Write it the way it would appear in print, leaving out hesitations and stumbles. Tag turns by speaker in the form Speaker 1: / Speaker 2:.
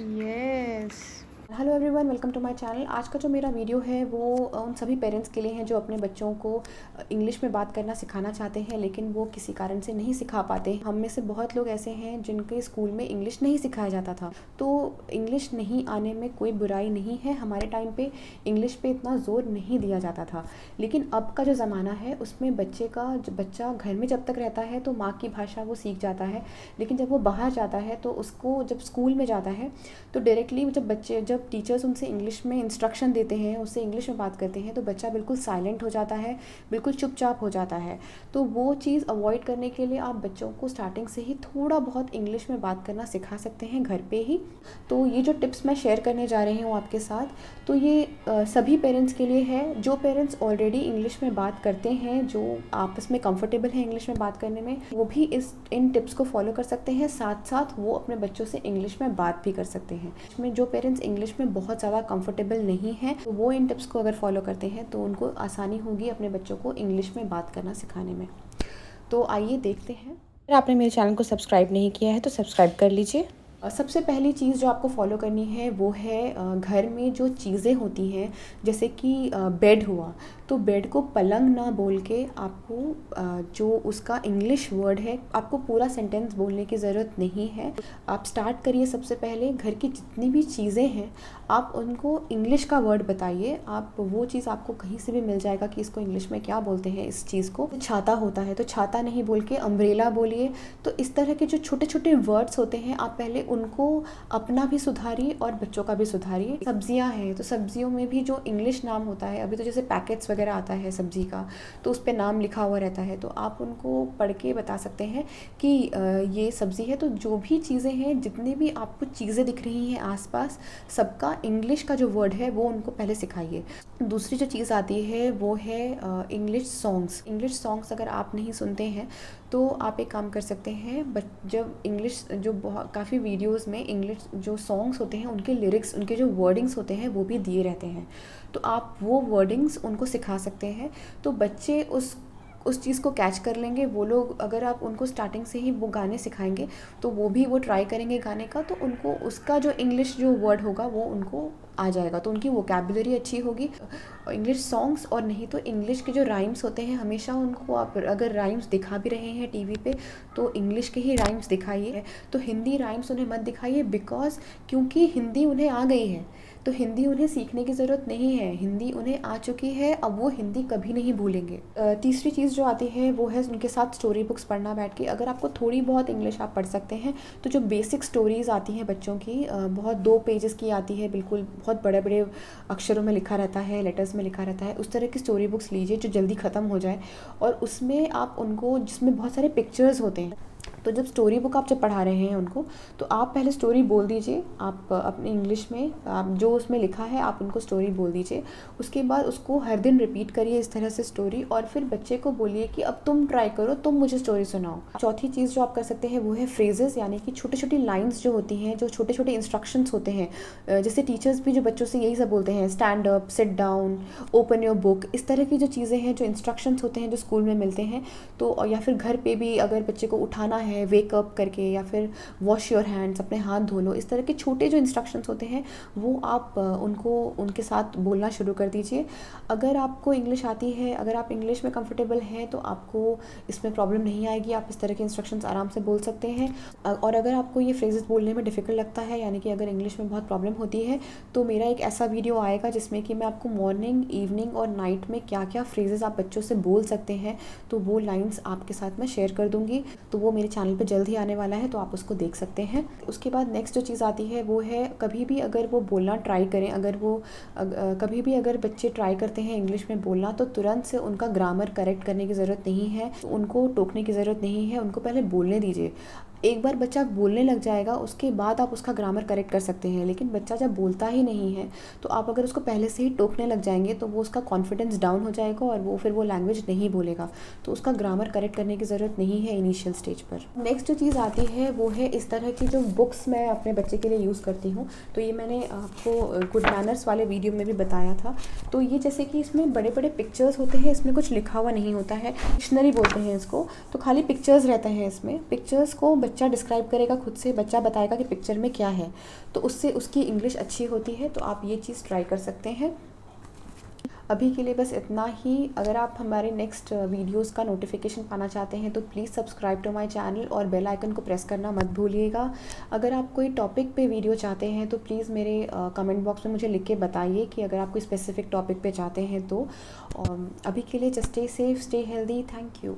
Speaker 1: Yes.
Speaker 2: Hello everyone, welcome to my channel. आज का जो मेरा वीडियो है वो उन सभी पेरेंट्स के लिए है जो अपने बच्चों को इंग्लिश में बात करना सिखाना चाहते हैं, लेकिन वो किसी कारण से नहीं सिखा पाते। हम में से बहुत लोग ऐसे हैं जिनके स्कूल में इंग्लिश नहीं सिखाया जाता था। तो इंग्लिश नहीं आने में कोई बुराई नहीं है। हमारे टाइम पे इंग्लिश पे इतना ज़ोर नहीं दिया जाता था, लेकिन अब का जो ज़माना है उसमें बच्चा घर में जब तक रहता है तो माँ की भाषा वो सीख जाता है, लेकिन जब वो बाहर जाता है तो उसको जब स्कूल में जाता है तो डायरेक्टली जब टीचर्स उनसे इंग्लिश में इंस्ट्रक्शन देते हैं, उससे इंग्लिश में बात करते हैं, तो बच्चा बिल्कुल साइलेंट हो जाता है, बिल्कुल चुपचाप हो जाता है। तो वो चीज़ अवॉइड करने के लिए आप बच्चों को स्टार्टिंग से ही थोड़ा बहुत इंग्लिश में बात करना सिखा सकते हैं घर पे ही। तो ये जो टिप्स मैं शेयर करने जा रही हूँ आपके साथ, तो ये सभी पेरेंट्स के लिए है। जो पेरेंट्स ऑलरेडी इंग्लिश में बात करते हैं, जो आपस में कंफर्टेबल हैं इंग्लिश में बात करने में, वो भी इन टिप्स को फॉलो कर सकते हैं। साथ साथ वो अपने बच्चों से इंग्लिश में बात भी कर सकते हैं। इसमें जो पेरेंट्स इंग्लिश में बहुत ज़्यादा कंफर्टेबल नहीं है, तो वो इन टिप्स को अगर फॉलो करते हैं तो उनको आसानी होगी अपने बच्चों को इंग्लिश में बात करना सिखाने में। तो आइए देखते हैं। अगर आपने मेरे चैनल को सब्सक्राइब नहीं किया है तो सब्सक्राइब कर लीजिए। सबसे पहली चीज़ जो आपको फॉलो करनी है वो है घर में जो चीज़ें होती हैं, जैसे कि बेड हुआ, तो बेड को पलंग ना बोल के आपको जो उसका इंग्लिश वर्ड है, आपको पूरा सेंटेंस बोलने की ज़रूरत नहीं है। आप स्टार्ट करिए। सबसे पहले घर की जितनी भी चीज़ें हैं आप उनको इंग्लिश का वर्ड बताइए। आप वो चीज़ आपको कहीं से भी मिल जाएगा कि इसको इंग्लिश में क्या बोलते हैं। इस चीज़ को छाता होता है तो छाता नहीं बोल के अम्ब्रेला बोलिए। तो इस तरह के जो छोटे छोटे वर्ड्स होते हैं आप पहले उनको अपना भी सुधारिए और बच्चों का भी सुधारिए। सब्जियां हैं तो सब्जियों में भी जो इंग्लिश नाम होता है, अभी तो जैसे पैकेट्स वगैरह आता है सब्जी का, तो उस पर नाम लिखा हुआ रहता है, तो आप उनको पढ़ के बता सकते हैं कि ये सब्ज़ी है। तो जो भी चीज़ें हैं, जितनी भी आपको चीज़ें दिख रही हैं आसपास, सबका इंग्लिश का जो वर्ड है वो उनको पहले सिखाइए। दूसरी जो चीज़ आती है वो है इंग्लिश सॉन्ग्स। इंग्लिश सॉन्ग्स अगर आप नहीं सुनते हैं तो आप एक काम कर सकते हैं, बट जब इंग्लिश जो बहुत काफ़ी वीडियोस में इंग्लिश जो सॉन्ग्स होते हैं उनके लिरिक्स, उनके जो वर्डिंग्स होते हैं वो भी दिए रहते हैं, तो आप वो वर्डिंग्स उनको सिखा सकते हैं। तो बच्चे उस चीज़ को कैच कर लेंगे। वो लोग, अगर आप उनको स्टार्टिंग से ही वो गाने सिखाएंगे तो वो ट्राई करेंगे गाने का, तो उनको उसका जो इंग्लिश जो वर्ड होगा वो उनको आ जाएगा, तो उनकी वोकैबुलरी अच्छी होगी। इंग्लिश सॉन्ग्स, और नहीं तो इंग्लिश के जो राइम्स होते हैं, हमेशा उनको आप अगर राइम्स दिखा भी रहे हैं टीवी पे तो इंग्लिश के ही राइम्स दिखाइए। तो हिंदी राइम्स उन्हें मत दिखाइए, क्योंकि हिंदी उन्हें आ गई है, तो हिंदी उन्हें सीखने की ज़रूरत नहीं है। हिंदी उन्हें आ चुकी है, अब वो हिंदी कभी नहीं भूलेंगे। तीसरी चीज़ जो आती है वो है उनके साथ स्टोरी बुक्स पढ़ना बैठ के। अगर आपको थोड़ी बहुत इंग्लिश आप पढ़ सकते हैं तो जो बेसिक स्टोरीज़ आती हैं बच्चों की, बहुत 2 पेजेस की आती है, बिल्कुल बहुत बड़े बड़े अक्षरों में लिखा रहता है, लेटर्स में लिखा रहता है, उस तरह की स्टोरी बुक्स लीजिए जो जल्दी ख़त्म हो जाए। और उसमें आप उनको, जिसमें बहुत सारे पिक्चर्स होते हैं, तो जब स्टोरी बुक आप जब पढ़ा रहे हैं उनको, तो आप पहले स्टोरी बोल दीजिए। आप अपने इंग्लिश में आप जो उसमें लिखा है आप उनको स्टोरी बोल दीजिए। उसके बाद उसको हर दिन रिपीट करिए इस तरह से स्टोरी, और फिर बच्चे को बोलिए कि अब तुम ट्राई करो, तुम मुझे स्टोरी सुनाओ। चौथी चीज़ जो आप कर सकते हैं वो है फ्रेजेस, यानी कि छोटी छोटी लाइन्स जो होती हैं, जो छोटे छोटे इंस्ट्रक्शंस होते हैं। जैसे टीचर्स भी जो बच्चों से यही सब बोलते हैं, stand up, sit down, open your book, इस तरह की जो चीज़ें हैं, जो इंस्ट्रक्शंस होते हैं जो स्कूल में मिलते हैं। तो या फिर घर पे भी अगर बच्चे को उठाना है वेकअप करके, या फिर वॉश योर हैंड्स, अपने हाथ धो लो, इस तरह के छोटे जो इंस्ट्रक्शंस होते हैं वो आप उनको उनके साथ बोलना शुरू कर दीजिए। अगर आपको इंग्लिश आती है, अगर आप इंग्लिश में कंफर्टेबल हैं तो आपको इसमें प्रॉब्लम नहीं आएगी, आप इस तरह के इंस्ट्रक्शंस आराम से बोल सकते हैं। और अगर आपको ये फ्रेजेस बोलने में डिफ़िकल्ट लगता है, यानी कि अगर इंग्लिश में बहुत प्रॉब्लम होती है, तो मेरा एक ऐसा वीडियो आएगा जिसमें कि मैं आपको मॉर्निंग, इवनिंग और नाइट में क्या क्या फ्रेजेस आप बच्चों से बोल सकते हैं, तो वो लाइन्स आपके साथ मैं शेयर कर दूँगी। तो वो मेरे चैनल पर जल्द ही आने वाला है, तो आप उसको देख सकते हैं। उसके बाद नेक्स्ट जो चीज़ आती है वो है, कभी भी अगर वो बोलना ट्राई करें, कभी भी अगर बच्चे ट्राई करते हैं इंग्लिश में बोलना, तो तुरंत से उनका ग्रामर करेक्ट करने की ज़रूरत नहीं है, उनको टोकने की ज़रूरत नहीं है, उनको पहले बोलने दीजिए। एक बार बच्चा बोलने लग जाएगा उसके बाद आप उसका ग्रामर करेक्ट कर सकते हैं, लेकिन बच्चा जब बोलता ही नहीं है तो आप अगर उसको पहले से ही टोकने लग जाएंगे तो वो उसका कॉन्फिडेंस डाउन हो जाएगा और वो फिर वो लैंग्वेज नहीं बोलेगा। तो उसका ग्रामर करेक्ट करने की ज़रूरत नहीं है इनिशियल स्टेज पर। नेक्स्ट जो चीज़ आती है वो है इस तरह की जो बुक्स मैं अपने बच्चे के लिए यूज़ करती हूँ। तो ये मैंने आपको गुड मैनर्स वाले वीडियो में भी बताया था। तो ये जैसे कि इसमें बड़े बड़े पिक्चर्स होते हैं, इसमें कुछ लिखा हुआ नहीं होता है, डिक्शनरी बोलते हैं इसको, तो खाली पिक्चर्स रहते हैं इसमें। पिक्चर्स को बच्चा डिस्क्राइब करेगा खुद से, बच्चा बताएगा कि पिक्चर में क्या है, तो उससे उसकी इंग्लिश अच्छी होती है। तो आप ये चीज़ ट्राई कर सकते हैं। अभी के लिए बस इतना ही। अगर आप हमारे नेक्स्ट वीडियोस का नोटिफिकेशन पाना चाहते हैं तो please subscribe to my channel और बेल आइकन को प्रेस करना मत भूलिएगा। अगर आप कोई टॉपिक पे वीडियो चाहते हैं तो प्लीज़ मेरे कमेंट बॉक्स में मुझे लिख के बताइए कि अगर आप कोई स्पेसिफिक टॉपिक पे चाहते हैं तो। अभी के लिए just stay safe, stay healthy. Thank you.